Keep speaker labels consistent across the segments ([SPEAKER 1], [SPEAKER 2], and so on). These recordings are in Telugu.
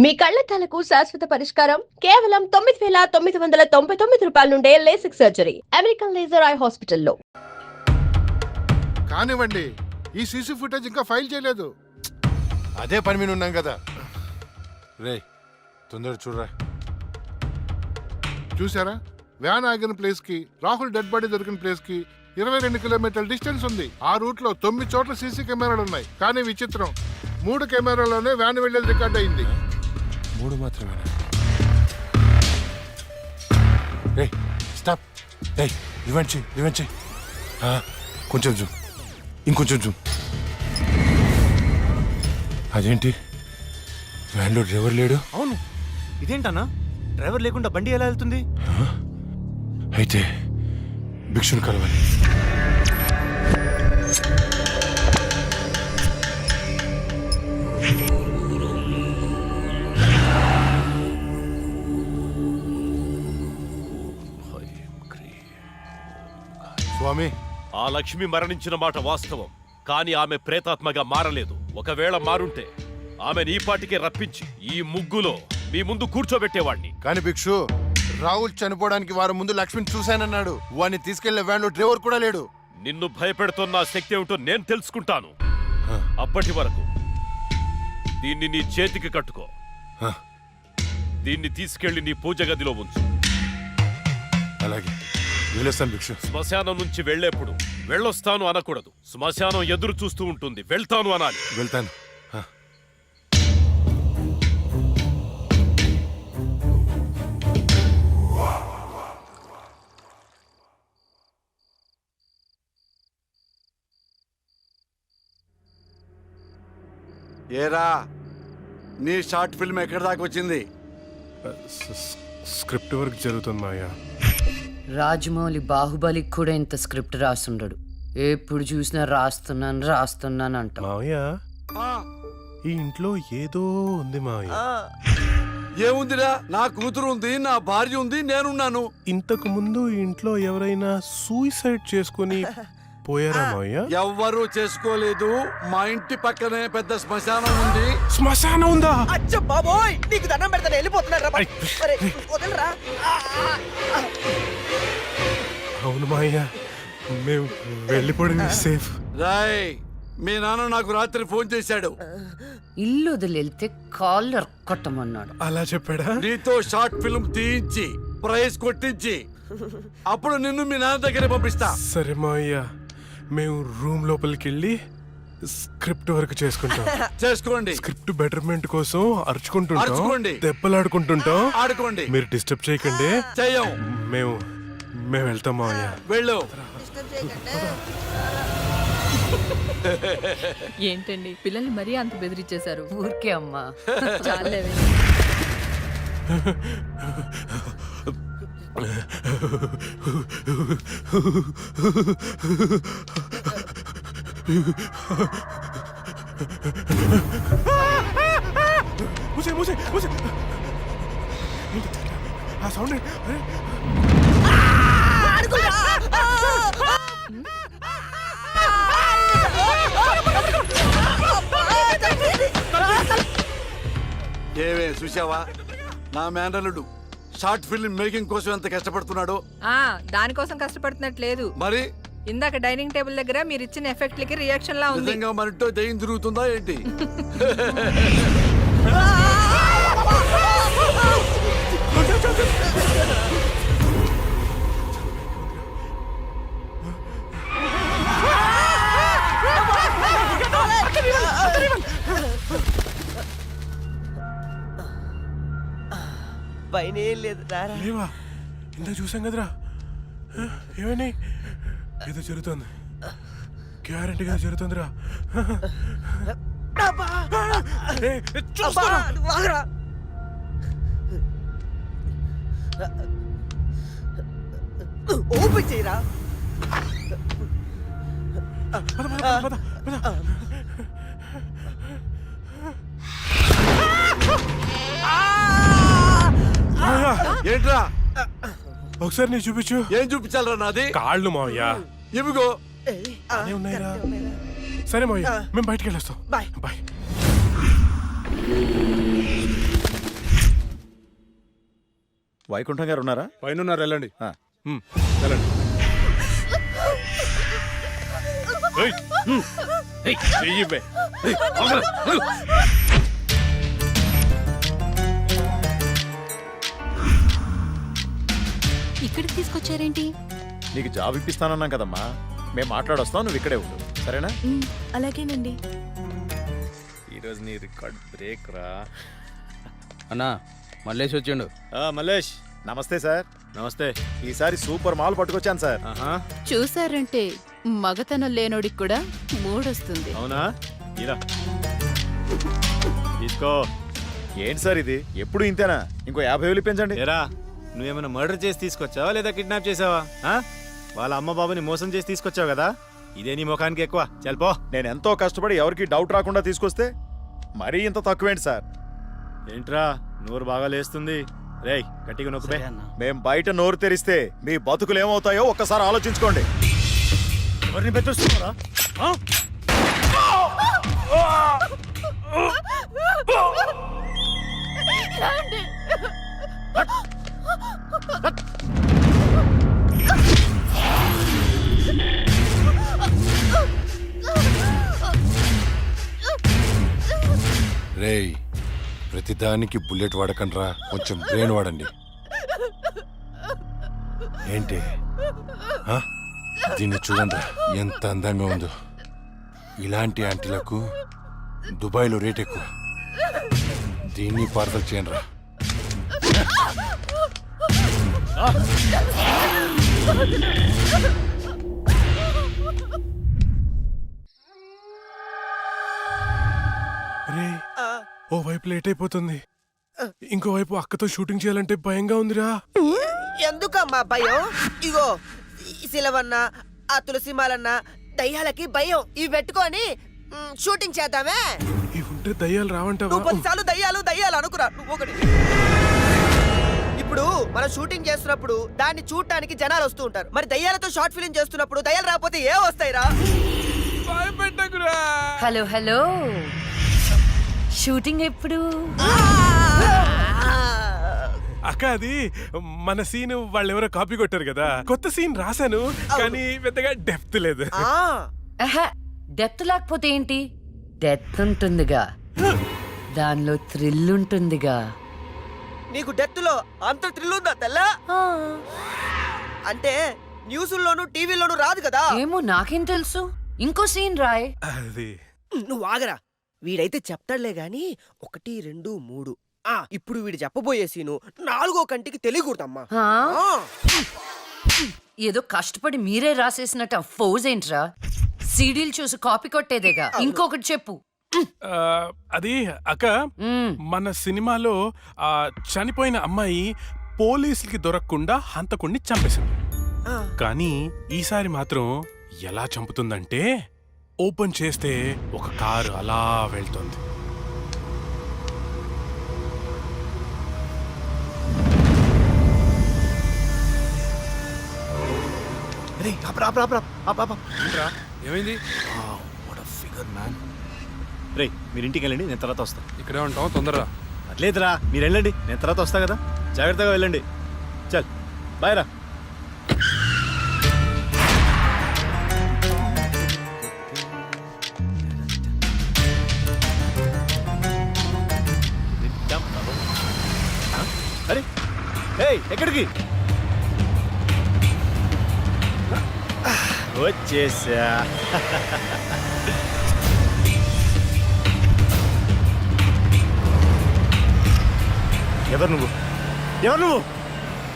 [SPEAKER 1] మీ కళ్లద్దాలకు శాశ్వత పరిష్కారం కేవలం 9,999 రూపాయల నుండే LASIK surgery American laser eye హాస్పిటల్లో.
[SPEAKER 2] కానివ్వండి, ఈ సీసీ ఫుటేజ్ ఇంకా ఫైల్ చేయలేదు.
[SPEAKER 3] అదే పని మీద ఉన్నాం కదా. రే తొందర చూడరా.
[SPEAKER 2] చూసారా, వ్యాన్ ఆగిన ప్లేస్ కి రాహుల్ డెడ్ బాడీ దొరికిన ప్లేస్ కి 22 కిలోమీటర్ల డిస్టెన్స్ ఉంది. ఆ రూట్ లో 9 చోట్ల సీసీ కెమెరాలు ఉన్నాయి. కానీ విచిత్రం, 3 కెమెరాలోనే వ్యాన్ వెళ్లేది రికార్డ్ అయింది.
[SPEAKER 3] 3 మాత్రమేనా? రే స్టాప్. రే రివెంజ్ కొంచెం జూమ్, ఇంకొంచెం జూమ్. అదేంటి వ్యాన్లో డ్రైవర్ లేడు?
[SPEAKER 4] అవును, ఇదేంటన్నా డ్రైవర్ లేకుండా బండి ఎలా వెళ్తుంది?
[SPEAKER 3] అయితే భిక్షుని కలవాలి. స్వామి,
[SPEAKER 5] ఆ లక్ష్మి మరణించిన మాట వాస్తవం, కానీ ఆమె ప్రేతాత్మగా మారలేదు. ఒకవేళ మారుంటే ఆమెను ఈ పాటికే రప్పించి ఈ ముగ్గులో మీ ముందు కూర్చోబెట్టేవాణ్ణి.
[SPEAKER 3] కాని భిక్షు, రాహుల్ చనిపోవడానికి వారం ముందు లక్ష్మిని చూశానన్నాడు. వాడిని తీసుకెళ్లే వ్యాన్లో డ్రైవర్ కూడా లేడు.
[SPEAKER 5] నిన్ను భయపెడుతున్న శక్తి ఏమిటో నేను తెలుసుకుంటాను. అప్పటి వరకు దీన్ని నీ చేతికి కట్టుకో. దీన్ని తీసుకెళ్లి నీ పూజ గదిలో ఉంచు.
[SPEAKER 3] అలాగే వెళ్ళొస్తాను భిక్షు.
[SPEAKER 5] శ్మశానం నుంచి వెళ్లేప్పుడు వెళ్ళొస్తాను అనకూడదు. శ్మశానం ఎదురు చూస్తూ ఉంటుంది, వెళ్తాను అనాలి.
[SPEAKER 3] వెళ్తాను.
[SPEAKER 6] ఏరా, నీ షార్ట్ ఫిల్మ్ ఎక్కడి దాకా వచ్చింది?
[SPEAKER 7] స్క్రిప్ట్ వర్క్ జరుగుతుంది మాయా.
[SPEAKER 8] రాజమౌళి బాహుబలికి కూడా ఇంత స్క్రిప్ట్ రాస్తుండడు. ఎప్పుడు చూసినా రాస్తున్నాను అంట.
[SPEAKER 7] మావయ్య, ఈ ఇంట్లో ఏదో ఉంది మావయ్య.
[SPEAKER 6] ఏముందిరా, నా కూతురు ఉంది, నా భార్య ఉంది, నేనున్నాను.
[SPEAKER 7] ఇంతకు ముందు ఈ ఇంట్లో ఎవరైనా సూసైడ్ చేసుకుని పోయారా మావయ్య?
[SPEAKER 6] ఎవ్వరూ చేసుకోలేదు. మా ఇంటి పక్కనే పెద్ద శ్మశానం ఉంది.
[SPEAKER 7] శ్మశానం ఉందా?
[SPEAKER 9] అచ్చ బాబోయ్, నీకు దండం పెడతాను, వెళ్ళిపోతున్నారా?
[SPEAKER 7] అవును మావయ్య, మేము వెళ్ళిపోవడం సేఫ్.
[SPEAKER 6] రాయ్, మీ నాన్న నాకు రాత్రి ఫోన్ చేశాడు.
[SPEAKER 8] ఇల్లు వదిలితే కాళ్ళు ఎరక్కొట్టమన్నాడు.
[SPEAKER 7] అలా చెప్పాడా?
[SPEAKER 6] నీతో షార్ట్ ఫిల్మ్ తీయించి ప్రైజ్ కొట్టించి అప్పుడు నిన్ను మీ నాన్న దగ్గర పంపిస్తా.
[SPEAKER 7] సరే మావయ్య, మేము రూమ్ లోపలికి వెళ్ళి స్క్రిప్ట్ వర్క్ చేసుకుంటాం.
[SPEAKER 6] చేసుకోండి.
[SPEAKER 7] స్క్రిప్ట్ బెటర్మెంట్ కోసం అరుచుకుంటుంటాం,
[SPEAKER 6] అరుచుకోండి.
[SPEAKER 7] దెబ్బలాడుకుంటుంటాం.
[SPEAKER 6] ఆడుకోండి.
[SPEAKER 7] మీరు డిస్టర్బ్ చేయకండి.
[SPEAKER 6] చెయ్యం.
[SPEAKER 7] మేము వెళ్తాం మావయ్య.
[SPEAKER 6] వెళ్ళు.
[SPEAKER 10] ఏంటండి పిల్లల్ని మరీ అంత బెదిరించేశారు?
[SPEAKER 8] ఊరికే అమ్మా.
[SPEAKER 10] చాలేవే.
[SPEAKER 7] ఆ సౌండ్
[SPEAKER 6] ఏవే చూసావా, నా మేనల్లుడు షార్ట్ ఫిల్మ్ మేకింగ్ కోసం ఎంత కష్టపడుతున్నాడో.
[SPEAKER 10] దానికోసం కష్టపడుతున్నట్లేదు.
[SPEAKER 6] మరి
[SPEAKER 10] ఇందాక డైనింగ్ టేబుల్ దగ్గర మీరు ఇచ్చిన ఎఫెక్ట్లకి రియాక్షన్ లా ఉంది.
[SPEAKER 6] నిజంగా మనతో దయ్యం తిరుగుతుందా ఏంటి?
[SPEAKER 9] పైన ఏం లేదు,
[SPEAKER 7] లేవా? ఇంత చూసాం కదరా. ఏమని ఏదో జరుగుతుంది, గ్యారెంటీగా జరుగుతుందిరా.
[SPEAKER 9] ఓపెన్ చేయరా. ఏంట్రా?
[SPEAKER 7] ఒకసారి నీ చూపించు.
[SPEAKER 6] ఏం చూపించాలరా? నాది
[SPEAKER 7] కాళ్ళు మావయ్య.
[SPEAKER 6] ఇవిగో
[SPEAKER 7] ఉన్నాయిరా. సరే మావయ్య, మేము బయటికి వెళ్ళొస్తాం.
[SPEAKER 9] బాయ్.
[SPEAKER 7] బాయ్.
[SPEAKER 11] వైకుంఠం గారు ఉన్నారా?
[SPEAKER 7] పైన ఉన్నారు, వెళ్ళండి.
[SPEAKER 11] ఆ.
[SPEAKER 7] వెళ్ళండి.
[SPEAKER 10] ఇక్కడికి తీసుకొచ్చారేంటి?
[SPEAKER 11] నీకు జాబ్ ఇప్పిస్తానన్నాం కదమ్మా, మేము మాట్లాడొస్తాం, నువ్వు ఇక్కడే ఉండు, సరేనా?
[SPEAKER 10] అలాగేనండి.
[SPEAKER 11] ఈరోజు నీ రికార్డ్ బ్రేక్ రా.
[SPEAKER 4] అన్నా మల్లేష్ వచ్చిండు.
[SPEAKER 11] మల్లేష్ నమస్తే సార్. నమస్తే. ఈసారి సూపర్ మాల్ పట్టుకొచ్చాను సార్.
[SPEAKER 10] చూసారంటే మగతనం లేనోడికి కూడా మూడొస్తుంది.
[SPEAKER 11] అవునా? ఇలా తీసుకో. ఏంటి సార్ ఇది, ఎప్పుడు ఇంతేనా? ఇంకో 50,000 పెంచండి.
[SPEAKER 4] ఏరా, నువ్వేమైనా మర్డర్ చేసి తీసుకొచ్చావా లేదా కిడ్నాప్ చేసావా? వాళ్ళ అమ్మ బాబుని మోసం చేసి తీసుకొచ్చావు కదా, ఇదే నీ ముఖానికి ఎక్కువ. చల్పో.
[SPEAKER 11] నేను ఎంతో కష్టపడి ఎవరికి డౌట్ రాకుండా తీసుకొస్తే మరీ ఇంత తక్కువేంటి సార్?
[SPEAKER 4] ఏంట్రా నోరు బాగా లేస్తుంది? రేయ్ గట్టిగా నొక్కుపే.
[SPEAKER 11] మేం బయట నోరు తెరిస్తే మీ బతుకులు ఏమవుతాయో ఒక్కసారి ఆలోచించుకోండి.
[SPEAKER 4] ఎవరిని బెదిరిస్తున్నారా?
[SPEAKER 3] రేయ్, ప్రతిదానికి బుల్లెట్ వాడకండ్రా, కొంచెం బ్రెయిన్ వాడండి. ఏంటి దీన్ని చూడండి, ఎంత అందంగా ఉందో. ఇలాంటి ఆంటీలకు దుబాయ్లో రేట్ ఎక్కువ. దీన్ని పార్సల్ చేయండి రా.
[SPEAKER 7] రే, ఓ వైపు లేట్ అయిపోతుంది, ఇంకో వైపు అక్కతో షూటింగ్ చేయాలంటే భయంగా ఉందిరా.
[SPEAKER 9] ఎందుకమ్మా భయం? ఇగో ఈ సిలవన్న, ఆ తులసిమాలన్న, దయ్యాలకి భయం. ఇవి పెట్టుకొని షూటింగ్ చేద్దామే.
[SPEAKER 7] ఇవి ఉంటే దయ్యాలు రావంటావా?
[SPEAKER 9] నువ్వు 10 సార్లు దయ్యాలు దయ్యాలు అనుకురా. నువ్వు ఒకటి. ఇప్పుడు మనం షూటింగ్ చేస్తున్నప్పుడు దాన్ని చూడటానికి జనాలు వస్తూ ఉంటారు. మరి దయ్యాలతో షార్ట్ ఫిలిం చేస్తున్నప్పుడు దయ్యాలు రాకపోతే ఏ వస్తాయిరా?
[SPEAKER 8] హలో హలో, షూటింగ్ ఎప్పుడు?
[SPEAKER 7] అక్క, అది మన సీన్ వాళ్ళు ఎవరో కాపీ కొట్టారు కదా, కొత్త సీన్ రాశాను కానీ పెద్దగా డెప్త్ లేదు.
[SPEAKER 8] డెప్త్ లేకపోతే ఏంటి, డెత్ ఉంటుందిగా, దానిలో థ్రిల్ ఉంటుందిగా.
[SPEAKER 9] నీకు డెత్ లో అంత థ్రిల్ ఉందా తెల్ల? అంటే న్యూస్లోను టీవీలోను రాదు కదా.
[SPEAKER 8] ఏమో నాకేం తెలుసు, ఇంకో సీన్ రాయ్.
[SPEAKER 7] అది
[SPEAKER 9] నువ్వు ఆగరా, వీడైతే చెప్తాడులే గాని 1, 2, 3. ఇప్పుడు వీడు చెప్పబోయే సీను 4వ కంటికి తెలియకూడదమ్మా.
[SPEAKER 8] ఏదో కష్టపడి మీరే రాసేసినట్టు ఫోజ్ ఏంట్రా? సీడీలు చూసి కాపీ కొట్టేదేగా. ఇంకొకటి చెప్పు.
[SPEAKER 7] అది అక్క, మన సినిమాలో ఆ చనిపోయిన అమ్మాయి పోలీసులకి దొరకకుండా హంతకుణ్ణి చంపేసింది. కానీ ఈసారి మాత్రం ఎలా చంపుతుందంటే, ఓపెన్ చేస్తే ఒక కారు అలా వెళ్తుంది.
[SPEAKER 4] ఏమైంది? రే, మీరు ఇంటికి వెళ్ళండి, నేను తర్వాత వస్తా.
[SPEAKER 7] ఇక్కడే ఉంటాం, తొందరరా.
[SPEAKER 4] లేదురా, మీరు వెళ్ళండి, నేను తర్వాత వస్తా కదా. జాగ్రత్తగా వెళ్ళండి. చల్ బాయ్ రా. అరే ఏయ్, ఎక్కడికి వచ్చేసా? ఎవరు నువ్వు? ఎవరు నువ్వు?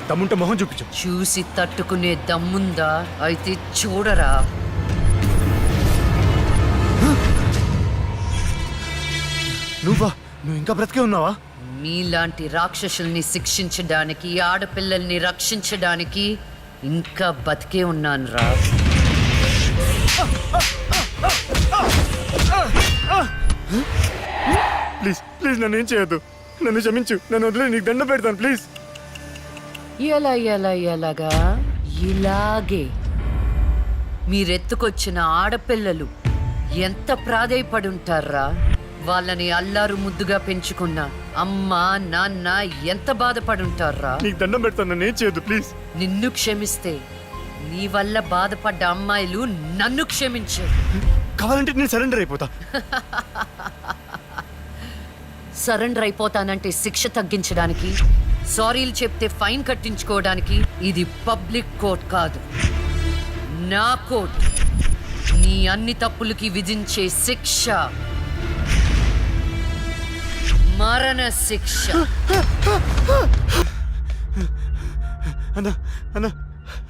[SPEAKER 4] దమ్ముంటే మొహం చూపించు.
[SPEAKER 8] చూసి తట్టుకునే దమ్ముందా? అయితే చూడరా.
[SPEAKER 4] నువ్వు ఇంకా బ్రతికే ఉన్నావా?
[SPEAKER 8] మీలాంటి రాక్షసుల్ని శిక్షించడానికి, ఆడపిల్లల్ని రక్షించడానికి ఇంకా బతికే ఉన్నాను రా.
[SPEAKER 4] ప్లీజ్ ప్లీజ్ నన్ను ఏం చేయొద్దు, నన్ను క్షమించు, నన్ను వదిలే, నీకు దండం పెడతాను ప్లీజ్.
[SPEAKER 8] ఎలాగా? ఇలాగే మీరెత్తుకొచ్చిన ఆడపిల్లలు ఎంత ప్రాధేయపడుంటారా? వాళ్ళని అల్లారు ముద్దుగా పెంచుకున్నా అమ్మా నాన్న ఎంత బాధపడుంటారా.
[SPEAKER 11] నీకు దండం పెడతాను, నన్ను ఏం చేయొద్దు ప్లీజ్.
[SPEAKER 8] నిన్ను క్షమిస్తే నీ వల్ల బాధపడ్డ అమ్మాయిలు నన్ను క్షమించారు.
[SPEAKER 11] కావాలంటే నేను సరెండర్ అయిపోతా.
[SPEAKER 8] సరెండర్ అయిపోతానంటే శిక్ష తగ్గించడానికి, సారీలు చెప్తే ఫైన్ కట్టించుకోవడానికి ఇది పబ్లిక్ కోర్ట్ కాదు, నా కోర్ట్. నీ అన్ని తప్పులకి విధించే శిక్ష మరణ శిక్ష.
[SPEAKER 11] అన్న అన్న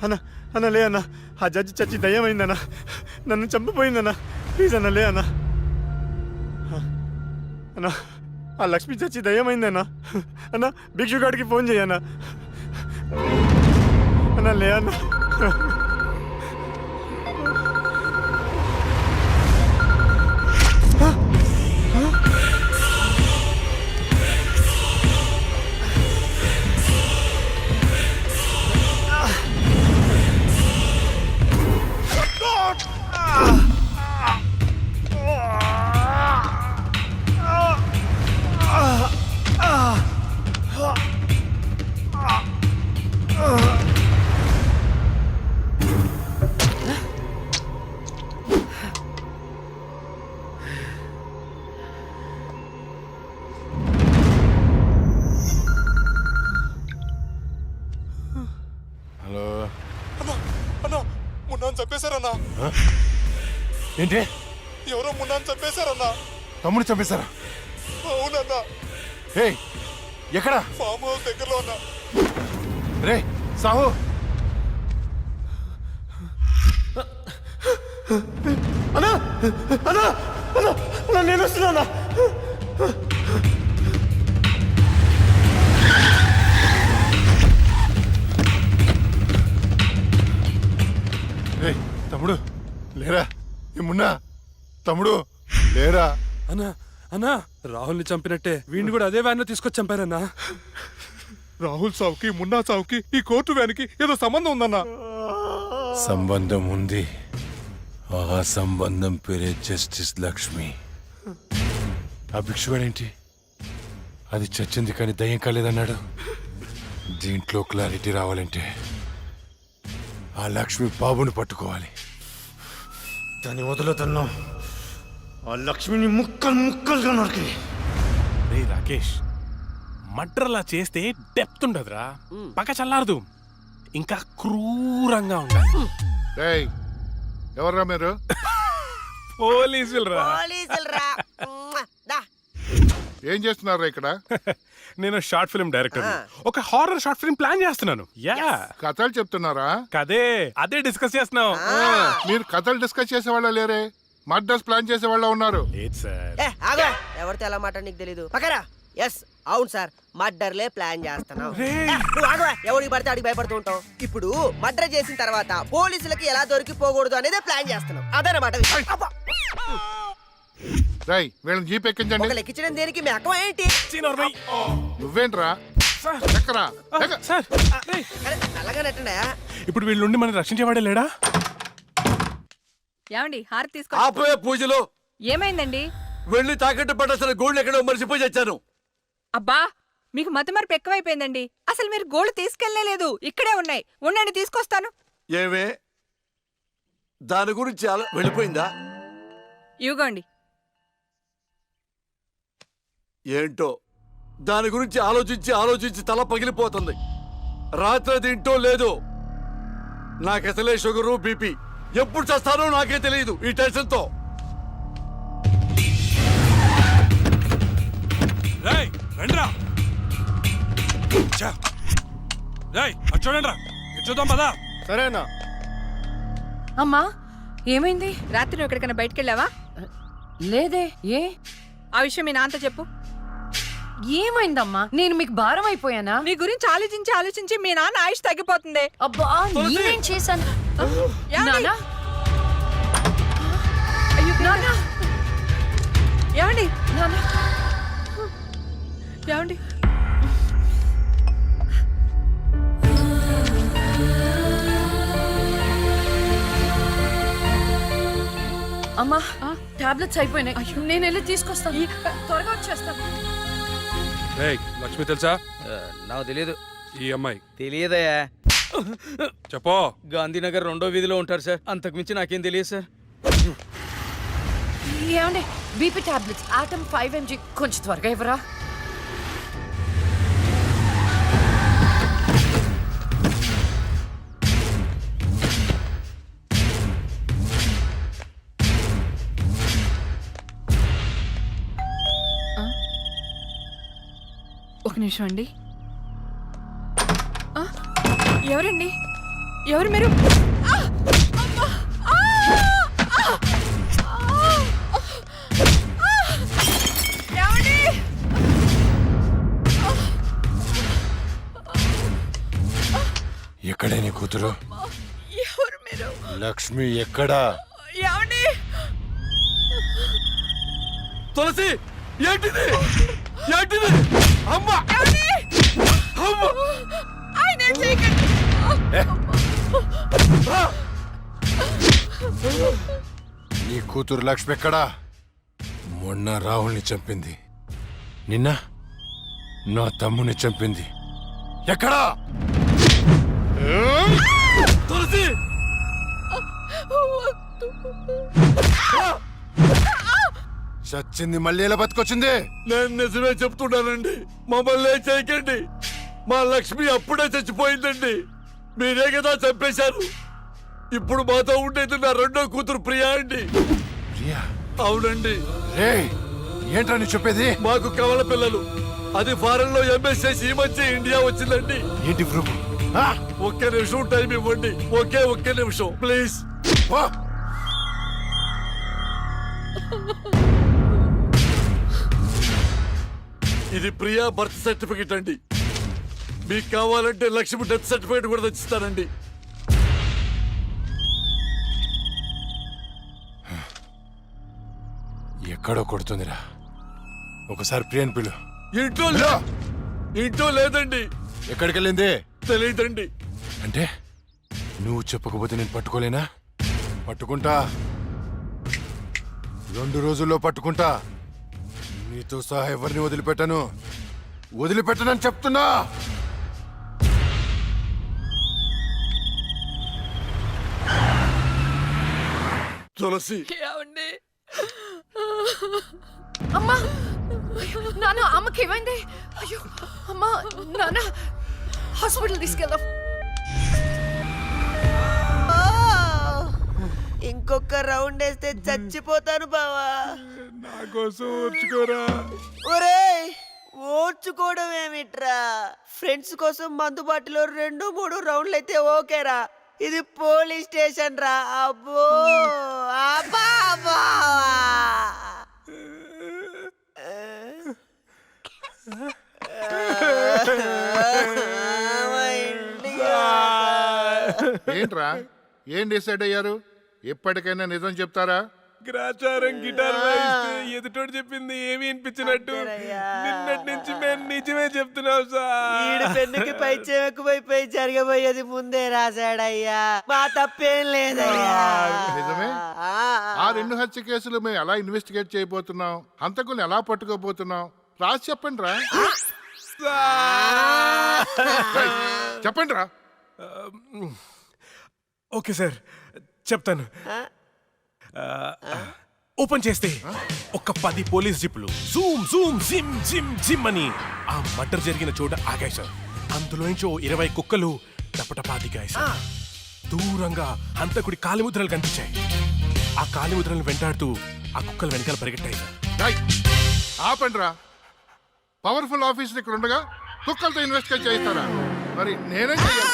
[SPEAKER 11] అన్న అన్న లే అన్న, ఆ జడ్జి చచ్చి దయ్యమైందన్న, నన్ను చంపిపోయిందన్న. ప్లీజ్ అన్న లే అన్న. అన్న ఆ లక్ష్మి చచ్చి దయ్యమైందన్న. అన్న భిక్షుగాడికి ఫోన్ చేయన్న. అన్న లే అన్న.
[SPEAKER 3] హలో,
[SPEAKER 7] అన్నా మున్నాను చంపేశారన్నా.
[SPEAKER 3] ఏంటి?
[SPEAKER 7] ఎవరో మున్నాను చంపేశారన్నా.
[SPEAKER 3] తమ్ముడు చంపేశారా?
[SPEAKER 7] అవునన్నా,
[SPEAKER 3] ఏయ్ ఎక్కడ?
[SPEAKER 7] ఫామ్ హౌస్ దగ్గరలో అన్నా.
[SPEAKER 3] రే సాహు,
[SPEAKER 11] అన్నా అన్నా అన్నా అన్నా నేను వస్తున్నా.
[SPEAKER 3] రే తమ్ముడు లేరా? ఏమున్నా తమ్ముడు లేరా?
[SPEAKER 7] అన్నా అన్నా, రాహుల్ని చంపినట్టే వీడిని కూడా అదే వ్యాన్ లో తీసుకొచ్చి చంపారన్నా. రాహుల్ సావుకి మున్నా సావుకి ఈ కోర్టు వ్యాన్కి ఏదో సంబంధం ఉందన్నా.
[SPEAKER 3] సంబంధం ఉంది. ఆ సంబంధం పేరే జస్టిస్ లక్ష్మి. ఆ భిక్షుగాడేంటి అది చచ్చింది కానీ దయ్యం కాలేదన్నాడు. దీంట్లో క్లారిటీ రావాలంటే ఆ లక్ష్మి బాబుని పట్టుకోవాలి.
[SPEAKER 11] దాన్ని వదులుతున్నా. ఆ లక్ష్మిని ముక్కలు ముక్కలుగా నరికి.
[SPEAKER 7] రే రాకేష్, మర్డర్లా చేస్తే డెప్త్ ఉండదురా, పక్క చల్లారదు, ఇంకా క్రూరంగా ఉండాలి.
[SPEAKER 2] రేయ్ ఎవర్రా మీరు?
[SPEAKER 7] పోలీసులు రా.
[SPEAKER 2] ఏం చేస్తున్నారా ఇక్కడ?
[SPEAKER 7] నేను షార్ట్ ఫిల్మ్ డైరెక్టర్, ఒక హారర్ షార్ట్ ఫిల్మ్ ప్లాన్ చేస్తున్నాను. యా,
[SPEAKER 2] కథలు చెప్తున్నారా?
[SPEAKER 7] కదే అదే డిస్కస్ చేస్తున్నాం.
[SPEAKER 2] మీరు కథలు డిస్కస్ చేసే వాళ్ళ లేరే, మర్డర్స్ ప్లాన్ చేసే వాళ్ళ ఉన్నారు.
[SPEAKER 7] లేదు సార్.
[SPEAKER 9] ఎవరితో ఎలా మాట నీకు తెలీదు. పక్కరా. ఎస్ అవును సార్, మర్డర్లే ప్లాన్ చేస్తున్నాం.
[SPEAKER 7] రే.
[SPEAKER 9] నువ్వు ఆగవా? ఎవరికి పడితే అడిగి భయపడుతూ ఉంటావు. ఇప్పుడు మర్డర్ చేసిన తర్వాత పోలీసులకి ఎలా దొరికిపోకూడదు అనేదే ప్లాన్ చేస్తున్నాం. అదనమాట విషయం. అబ్బా!
[SPEAKER 2] రై వీళ్ళని జీప్ ఎక్కించండి.
[SPEAKER 9] ఒక లెక్కించడం దేనికి మీ అక్కం ఏంటి?
[SPEAKER 2] నువ్వేంట్రా?
[SPEAKER 7] సార్.
[SPEAKER 2] ఎక్కరా? ఎక్క.
[SPEAKER 7] సార్, రే.
[SPEAKER 9] అరే, నల్లగా నెట్టండా?
[SPEAKER 7] ఇప్పుడు వీళ్ళ నుండి మనం రక్షించేవాడే లేడా?
[SPEAKER 10] ఏమండి హారతి తీసుకో.
[SPEAKER 6] ఆపోయే పూజలు
[SPEAKER 10] ఏమైందండి?
[SPEAKER 6] వెళ్ళి తాకట్టు పట్టాల్సిన గోల్డ్ ఎక్కడో మర్చిపోయి వచ్చాను.
[SPEAKER 10] అబ్బా, మీకు మతిమరుపు ఎక్కువైపోయిందండి. అసలు మీరు గోల్డ్ తీసుకెళ్లలేదు, ఇక్కడే ఉన్నాయి. ఉండండి తీసుకొస్తాను.
[SPEAKER 6] ఏమే దాని గురించి వెళ్ళిపోయిందా?
[SPEAKER 10] ఇవ్వండి.
[SPEAKER 6] ఏంటో దాని గురించి ఆలోచించి ఆలోచించి తల పగిలిపోతుంది. రాత్రి తింటో లేదు. నాకసలే షుగరు బీపీ. ఎప్పుడు చేస్తానో నాకే తెలియదు ఈ టెన్షన్తో.
[SPEAKER 7] రండిరా. చూడండి రా, చూద్దాం పదా.
[SPEAKER 11] సరేనా?
[SPEAKER 8] అమ్మా ఏమైంది?
[SPEAKER 10] రాత్రి నువ్వు ఎక్కడికైనా బయటికి వెళ్ళావా?
[SPEAKER 8] లేదే. ఏ?
[SPEAKER 10] ఆ విషయం మీ నాన్నతో చెప్పు.
[SPEAKER 8] ఏమైందమ్మా? నేను మీకు భారం అయిపోయానా?
[SPEAKER 10] మీ గురించి ఆలోచించి ఆలోచించి మీ నాన్న ఆయుష్ తగ్గిపోతుంది.
[SPEAKER 8] అబ్బా, నేనేం చేశాను? నాన్నా?
[SPEAKER 10] అయ్యో
[SPEAKER 8] నాన్నా?
[SPEAKER 10] ఏమండి?
[SPEAKER 8] నాన్నా?
[SPEAKER 10] ఏమండి?
[SPEAKER 8] అమ్మా టాబ్లెట్స్ అయిపోయినాయి. నేను వెళ్ళి తీసుకొస్తాను. త్వరగా వచ్చేస్తాను.
[SPEAKER 7] ఏయ్, లక్ష్మి తెలుసా?
[SPEAKER 9] నాకు తెలియదు.
[SPEAKER 7] ఈ అమ్మాయి
[SPEAKER 9] తెలియదయ్యా.
[SPEAKER 7] చెప్పో.
[SPEAKER 9] గాంధీనగర్ 2వ వీధిలో ఉంటారు సార్. అంతకు మించి నాకేం తెలియదు సార్.
[SPEAKER 8] ఏమండి బీపీ టాబ్లెట్స్ ఆటమ్ 5 mg కొంచెం త్వరగా ఇవ్వరా?
[SPEAKER 10] ఒక నిమిషం అండి. ఎవరండి? ఎవరు మీరు?
[SPEAKER 3] ఎక్కడే నీ కూతురు?
[SPEAKER 10] ఎవరు మీరు?
[SPEAKER 3] లక్ష్మి ఎక్కడా?
[SPEAKER 10] ఏమండి?
[SPEAKER 6] తులసి ఏంటిది? ఏంటిది? అమ్మా! అమ్మా!
[SPEAKER 10] ఆయన చేయకండి.
[SPEAKER 3] నీ కూతురు లక్ష్మి ఎక్కడా? మొన్న రాహుల్ని చంపింది, నిన్న నా తమ్ముని చంపింది. ఎక్కడా?
[SPEAKER 6] తులసి!
[SPEAKER 3] చచ్చింది మళ్ళీ ఎలా బతికొచ్చింది?
[SPEAKER 6] నేను నిజమే చెప్తున్నానండి. మమ్మల్ని ఏం చేయకండి. మా లక్ష్మి అప్పుడే చచ్చిపోయిందండి. మీరే కదా చంపేశారు. ఇప్పుడు మాతో ఉండేది నా 2వ కూతురు ప్రియా అండి.
[SPEAKER 3] ప్రియా?
[SPEAKER 6] అవునండి.
[SPEAKER 3] రేయ్, ఏంట్రా నీ చెప్పేది?
[SPEAKER 6] మాకు కవల పిల్లలు. అది ఫారెన్ లో ఎంఎస్ చేసి ఈ మధ్య ఇండియా వచ్చిందండి.
[SPEAKER 3] ఏంటి ప్రూఫ్?
[SPEAKER 6] ఒక్క నిమిషం టైం ఇవ్వండి. ఒకే నిమిషం ప్లీజ్. ఇది ప్రియా బర్త్ సర్టిఫికెట్ అండి. మీకు కావాలంటే లక్ష్మి డెత్ సర్టిఫికెట్ కూడా తెచ్చిస్తానండి.
[SPEAKER 3] ఎక్కడో కొడుతుందిరా. ఒకసారి ప్రియని పిలు.
[SPEAKER 6] ఇంట్లో లేదండి.
[SPEAKER 3] ఎక్కడికి వెళ్ళింది?
[SPEAKER 6] తెలియదండి.
[SPEAKER 3] అంటే నువ్వు చెప్పకపోతే నేను పట్టుకోలేనా? పట్టుకుంటా, 2 రోజుల్లో పట్టుకుంటా. నీతో సహా ఎవరిని వదిలిపెట్టనని చెప్తున్నా.
[SPEAKER 6] తులసి!
[SPEAKER 8] అమ్మా! నాన్న, అమ్మకి ఏమైంది? అయ్యో అమ్మా, నాన్న హాస్పిటల్ తీసుకెళ్దాం.
[SPEAKER 9] ఇంకొక రౌండ్ వేస్తే చచ్చిపోతాను బావా.
[SPEAKER 7] నా కోసం ఓర్చుకోరా.
[SPEAKER 9] ఒరేయ్, ఓర్చుకోవడం ఏమిట్రా? ఫ్రెండ్స్ కోసం మందుబాటులో 2-3 రౌండ్లు అయితే ఓకేరా. ఇది పోలీస్ స్టేషన్ రా. అబ్బో అబ్బా అబ్బా.
[SPEAKER 2] ఏంట్రా, ఏం డిసైడ్ అయ్యారు? ఎప్పటికైనా నిజం చెప్తారా?
[SPEAKER 7] గ్రాచారం గిటార్ వాయిస్తే ఎదుటోడు చెప్పింది ఏమి వినిపించినట్టు నిన్నటి నుంచి మేము నిజమే చెప్తున్నాం సార్.
[SPEAKER 9] పెన్నుకి పైచం ఎక్కువైపోయి జరగబోయేది ముందే రాశాడయ్యా. మా తప్పేం లేదయ్యా.
[SPEAKER 2] నిజమే. ఆ 2 హత్య కేసులు మేము ఎలా ఇన్వెస్టిగేట్ చేయబోతున్నాం, హంతకుల్ని ఎలా పట్టుకోబోతున్నాం రాసి చెప్పండి రా. చెప్పండి రా.
[SPEAKER 7] ఓకే సార్, చెప్తాను. ఓపెన్ చేస్తే ఒక 10 పోలీస్ జీపులు జూమ్ జూమ్ జిమ్ జిమ్ జిమ్ అని ఆ మర్డర్ జరిగిన చోట ఆగాయి సార్. అందులోంచి 20 కుక్కలు టపటపా దిగాయి సార్. దూరంగా హంతకుడి కాలిముద్రలు కనిపించాయి. ఆ కాలిముద్రలను వెంటాడుతూ ఆ కుక్కలు వెనకాల పరిగెట్టాయి సార్.
[SPEAKER 2] ఆపండి రా. పవర్ఫుల్ ఆఫీసర్ ఇక్కడ ఉండగా కుక్కలతో ఇన్వెస్టిగేట్ చేయిస్తారా? మరి నేనే చేయాలి.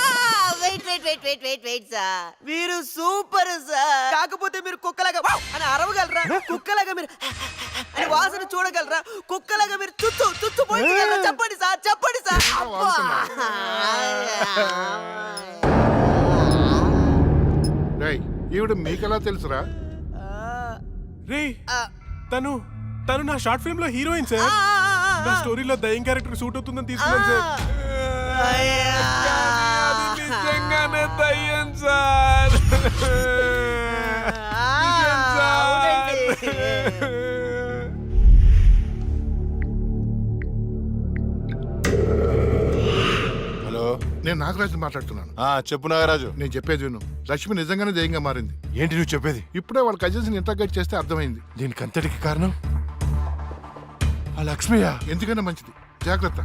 [SPEAKER 9] వెయిట్ సార్, మీరు సూపర్ సార్. కాకపోతే మీరు కుక్కలాగా అని అరవగలరా? కుక్కలాగా మీరు అని వాసన చూడగలరా? కుక్కలాగా మీరు చుచ్చు పోయించగలరా? చెప్పండి సార్, చెప్పండి సార్.
[SPEAKER 2] ఈవిడ మీకెలా తెలుసురా?
[SPEAKER 7] రే, తను నా షార్ట్ ఫిల్మ్ లో హీరోయిన్ సార్. నా స్టోరీలో దయ్యం క్యారెక్టర్ సూట్ అవుతుందని తీసుకున్నాను సార్. నిజంగానే దయ్యం సార్.
[SPEAKER 2] నేను నాగరాజు మాట్లాడుతున్నాను.
[SPEAKER 3] చెప్పు నాగరాజు.
[SPEAKER 2] నేను చెప్పేది విను. లక్ష్మి నిజంగానే దెయ్యంగా మారింది.
[SPEAKER 3] ఏంటి నువ్వు చెప్పేది?
[SPEAKER 2] ఇప్పుడే వాళ్ళ కజిన్స్ ఇంటర్గేట్ చేస్తే అర్థమైంది.
[SPEAKER 3] దీనికి అంతటికి కారణం ఆ లక్ష్మియా?
[SPEAKER 2] ఎందుకైనా మంచిది, జాగ్రత్త.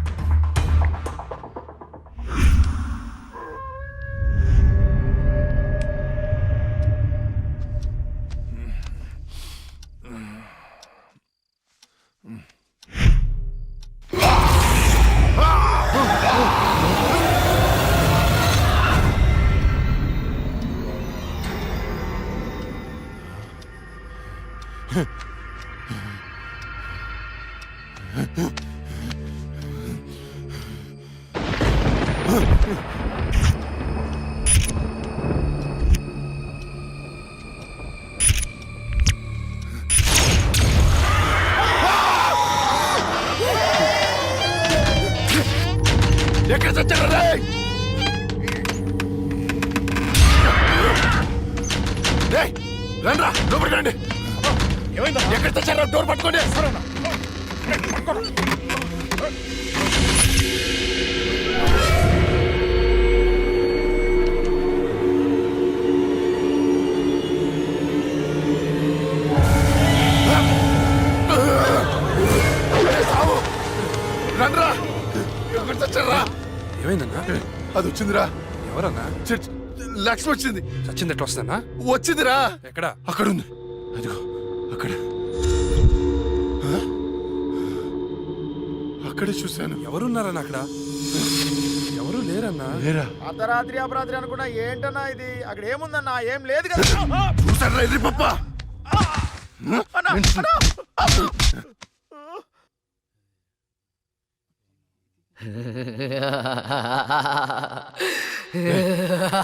[SPEAKER 3] ఎక్కడ చచ్చారు రండ్రా, లోపలికి రండి. ఎక్కడ చచ్చారా? డోర్ పట్టుకోండి. రండ్రా, ఎక్కడ చచ్చారా?
[SPEAKER 7] ఏమైందన్నా?
[SPEAKER 3] అది వచ్చిందిరా.
[SPEAKER 7] ఎవరన్నా?
[SPEAKER 3] లక్ష్మి వచ్చింది.
[SPEAKER 7] చచ్చింది ఎట్లా వస్తానా?
[SPEAKER 3] వచ్చిందిరా.
[SPEAKER 7] ఎక్కడ?
[SPEAKER 3] అక్కడ ఉంది. అదిగో అక్కడ. అక్కడే చూశాను.
[SPEAKER 7] ఎవరున్నారన్నా అక్కడ? ఎవరు లేరన్నా.
[SPEAKER 3] లేరా?
[SPEAKER 11] అర్ధరాత్రి అపరాత్రి అనుకున్నా. ఏంటన్నా ఇది? అక్కడ ఏముందన్నా? ఏం లేదు కదా.
[SPEAKER 3] చూసారా ఎర్రి పప్ప?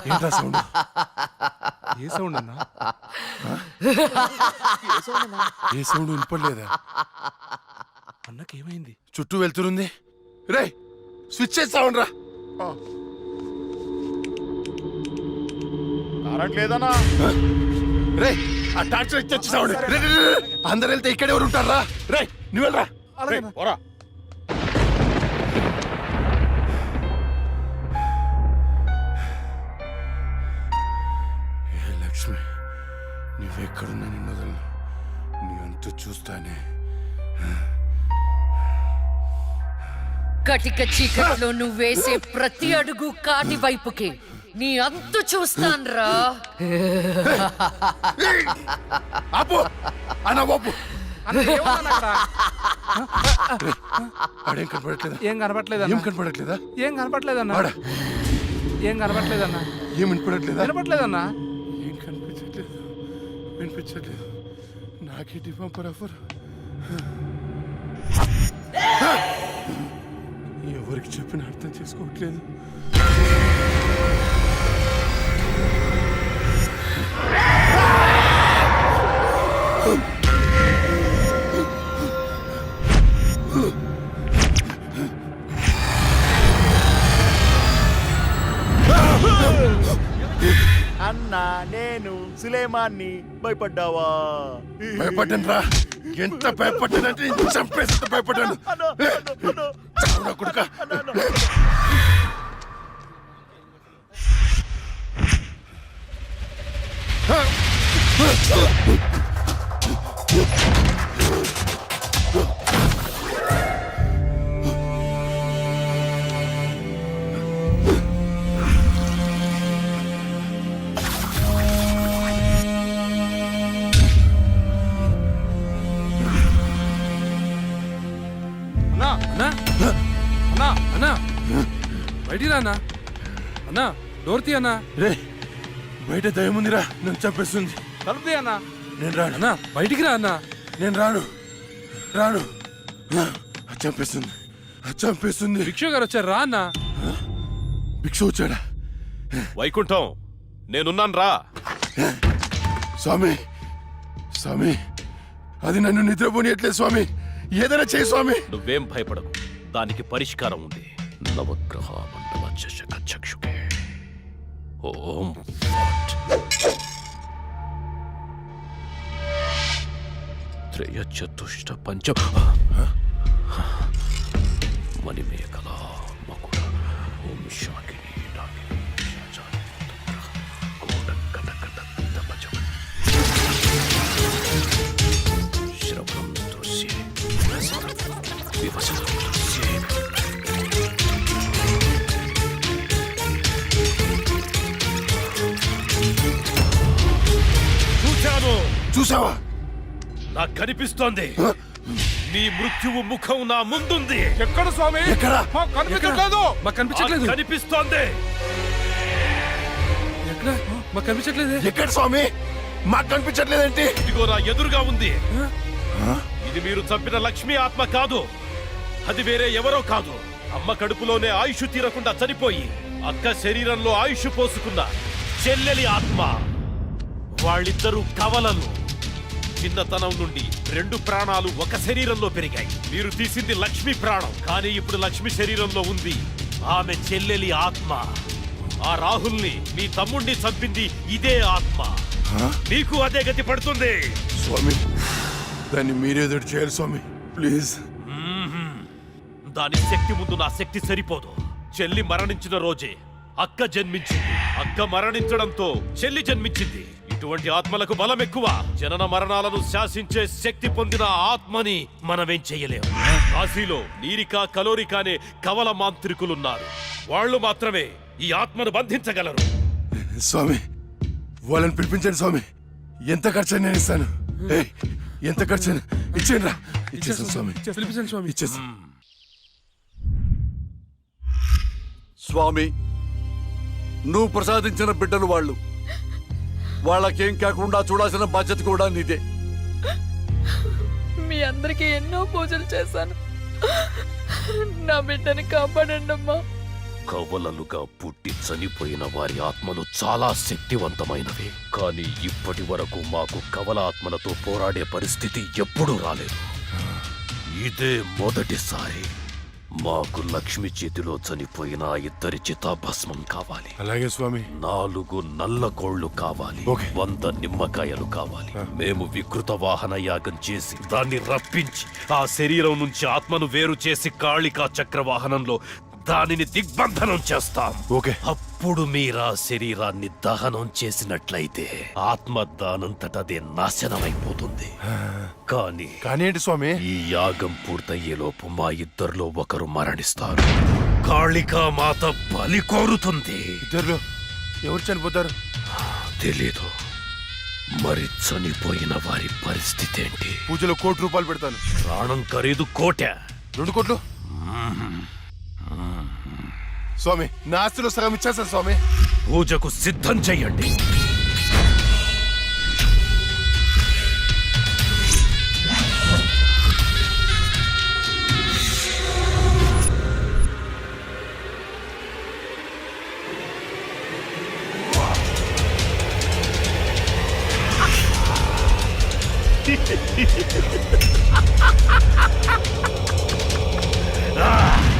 [SPEAKER 3] ఏంట్రా సౌండ్?
[SPEAKER 7] ఏ సౌండ్ అన్నా?
[SPEAKER 3] ఏ సౌండ్ వినపడలేదా?
[SPEAKER 7] అన్నకి ఏమైంది?
[SPEAKER 3] చుట్టూ వెళ్తురుంది. రే స్విచ్ చేస్తావుండ్రా.
[SPEAKER 11] కరెంట్ లేదన్నా.
[SPEAKER 3] రే ఆ టార్చ్ లైట్ తెచ్చేసావండి. అందరు వెళ్తే ఇక్కడ ఎవరు ఉంటారా? రే నువ్వు వెళ్ళరా.
[SPEAKER 5] పోరా.
[SPEAKER 3] లక్ష్మి, నువ్వెక్కడున్నా నిన్ను వదలను. నీ అంతు చూస్తానే.
[SPEAKER 8] కటిక చీకట్లో నువ్వు వేసే ప్రతి అడుగు కాటి వైపుకి నీ అంతు చూస్తాన్రా.
[SPEAKER 3] ఆపు అన్న, ఆపు. ఆడేం కనపడట్లేదా?
[SPEAKER 7] ఏం కనపట్లేదా?
[SPEAKER 3] ఏం కనపడట్లేదా?
[SPEAKER 7] ఏం కనపట్లేదన్నా.
[SPEAKER 3] ఆడ
[SPEAKER 7] ఏం కనపట్లేదన్నా.
[SPEAKER 3] ఏం వినపడట్లేదా?
[SPEAKER 7] వినపట్లేదన్నా.
[SPEAKER 3] ఏం కనిపించట్లేదు, వినిపించట్లేదు. నాకేంటి పంపర్ ఆఫర్? ఎవరికి చెప్పిన అర్థం చేసుకోవట్లేదు.
[SPEAKER 11] అన్నా, నేను సులేమాన్ని. భయపడ్డావా?
[SPEAKER 3] భయపడ్డాను రా. ఎంత భయపడ్డానంటే చంపేసి భయపడ్డాను. చావురా కొడుకా.
[SPEAKER 7] బయటికి రా అన్నా. అన్నా డోర్ తీ అన్నా.
[SPEAKER 3] రే బయట దయముందిరా, నన్ను చంపేస్తుంది.
[SPEAKER 7] తలుపు అన్నా.
[SPEAKER 3] నేను రాను.
[SPEAKER 7] అన్నా బయటికి రా అన్నా.
[SPEAKER 3] నేను రాను. చంపేస్తుంది, చంపేస్తుంది.
[SPEAKER 7] భిక్షు గారు వచ్చారు, రా అన్నా.
[SPEAKER 3] భిక్ష వచ్చాడా?
[SPEAKER 5] వైకుంఠం, నేనున్నాను రా.
[SPEAKER 3] స్వామి, స్వామి, అది నన్ను నిద్రపోనియట్లేదు స్వామి. ఏదైనా చేయి స్వామి.
[SPEAKER 5] నువ్వేం భయపడకు, దానికి పరిష్కారం ఉంది. నవగ్రహ మండల చషక చక్షుకే ఓం ఫట్. త్రయ చతుష్ట పంచ మణిమేకల మకుట ఓం శాకిని
[SPEAKER 3] చూసావా?
[SPEAKER 5] నాకు కనిపిస్తోంది. నీ మృత్యువు ముఖం నా ముందుంది.
[SPEAKER 7] ఎక్కడ స్వామి?
[SPEAKER 3] ఎక్కడ?
[SPEAKER 7] మాకు కనిపించట్లేదు. మాకు కనిపించట్లేదు.
[SPEAKER 5] నాకు కనిపిస్తోంది.
[SPEAKER 7] ఎక్కడ? మాకు కనిపించట్లేదు.
[SPEAKER 3] ఎక్కడ స్వామి? మాకు కనిపించట్లేదేంటి?
[SPEAKER 5] ఇదిగో నా ఎదురుగా ఉంది. ఇది మీరు చంపిన లక్ష్మి ఆత్మ కాదు. అది వేరే ఎవరో కాదు. అమ్మ కడుపులోనే ఆయుష్ తీరకుండా చనిపోయి అక్క శరీరంలో ఆయుష్ పోసుకున్న చెల్లెలి ఆత్మ. వాళ్ళిద్దరూ కవలలు. చిన్నతనం నుండి 2 ప్రాణాలు ఒక శరీరంలో పెరిగాయి. మీరు తీసింది లక్ష్మి ప్రాణం, కానీ ఇప్పుడు లక్ష్మి శరీరంలో ఉంది ఆమె చెల్లెలి ఆత్మ. ఆ రాహుల్ని మీ తమ్ముణ్ణి చంపింది ఇదే ఆత్మ. మీకు అదే గతి పడుతుంది.
[SPEAKER 3] స్వామి, దాన్ని మీరేదో చేయాలి స్వామి, ప్లీజ్.
[SPEAKER 5] దాని శక్తి ముందు నా శక్తి సరిపోదు. చెల్లి మరణించిన రోజే అక్క జన్మించింది. అక్క మరణించడంతో చెల్లి జన్మించింది. ఇటువంటి ఆత్మలకు బలం ఎక్కువ. జనన మరణాలను శాసించే శక్తి పొందిన ఆత్మని మనమేం చెయ్యలేము. కాశీలో నీరిక కలోరిక అనే కవల మాంత్రికులున్నారు. వాళ్ళు మాత్రమే ఈ ఆత్మను బంధించగలరు.
[SPEAKER 3] స్వామి, వాళ్ళని పిలిపించండి స్వామి. ఎంత ఖర్చు నేను ఇస్తాను. ఏయ్, ఎంత ఖర్చు ఇచ్చేయండి రా. ఇచ్చేసాను స్వామి.
[SPEAKER 7] పిలిపించండి స్వామి.
[SPEAKER 3] ఇచ్చేసాను.
[SPEAKER 6] స్వామి, నువ్వు ప్రసాదించిన బిడ్డలు వాళ్ళు. వాళ్ళకేం కాకుండా చూడాల్సిన బాధ్యత కూడా నీదే.
[SPEAKER 10] మీ అందరికీ ఎన్నో పూజలు చేశాను. నా బిడ్డని కాపాడండి అమ్మా.
[SPEAKER 5] కవలలుగా పుట్టి చనిపోయిన వారి ఆత్మలు చాలా శక్తివంతమైనవి. కానీ ఇప్పటి వరకు మాకు కవల ఆత్మలతో పోరాడే పరిస్థితి ఎప్పుడూ రాలేదు. ఇదే మొదటిసారి. మాకు లక్ష్మి చేతిలో చనిపోయిన 2 చితాభస్మం కావాలి.
[SPEAKER 3] అలాగే స్వామి.
[SPEAKER 5] 4 నల్ల కోళ్లు కావాలి. 100 నిమ్మకాయలు కావాలి. మేము వికృత వాహన యాగం చేసి దాన్ని రప్పించి ఆ శరీరం నుంచి ఆత్మను వేరు చేసి కాళికా చక్రవాహనంలో దానిని దిగ్బంధనం చేస్తాం.
[SPEAKER 3] ఓకే.
[SPEAKER 5] అప్పుడు మీరా శరీరాన్ని దహనం చేసినట్లయితే ఆత్మ దానంతటదే నాశనమైపోతుంది. కానీ
[SPEAKER 3] ఏంటి స్వామి?
[SPEAKER 5] ఈ యాగం పూర్తయ్యేలోపు మా ఇద్దరిలో ఒకరు మరణిస్తారు. కాళికా మాత బలి కోరుతుంది.
[SPEAKER 3] ఇద్దరులో ఎవరు చనిపోతారు?
[SPEAKER 5] తెలీదు. మరి చనిపోయిన వారి పరిస్థితి ఏంటి?
[SPEAKER 3] పూజలో 1 కోటి రూపాయలు పెడతాను.
[SPEAKER 5] ప్రాణం ఖరీదు 1 కోటి.
[SPEAKER 3] 2 కోట్లు స్వామి. నా ఆస్తిలో సగం ఇచ్చేస్తాను స్వామి.
[SPEAKER 5] పూజకు సిద్ధం చెయ్యండి. Ah!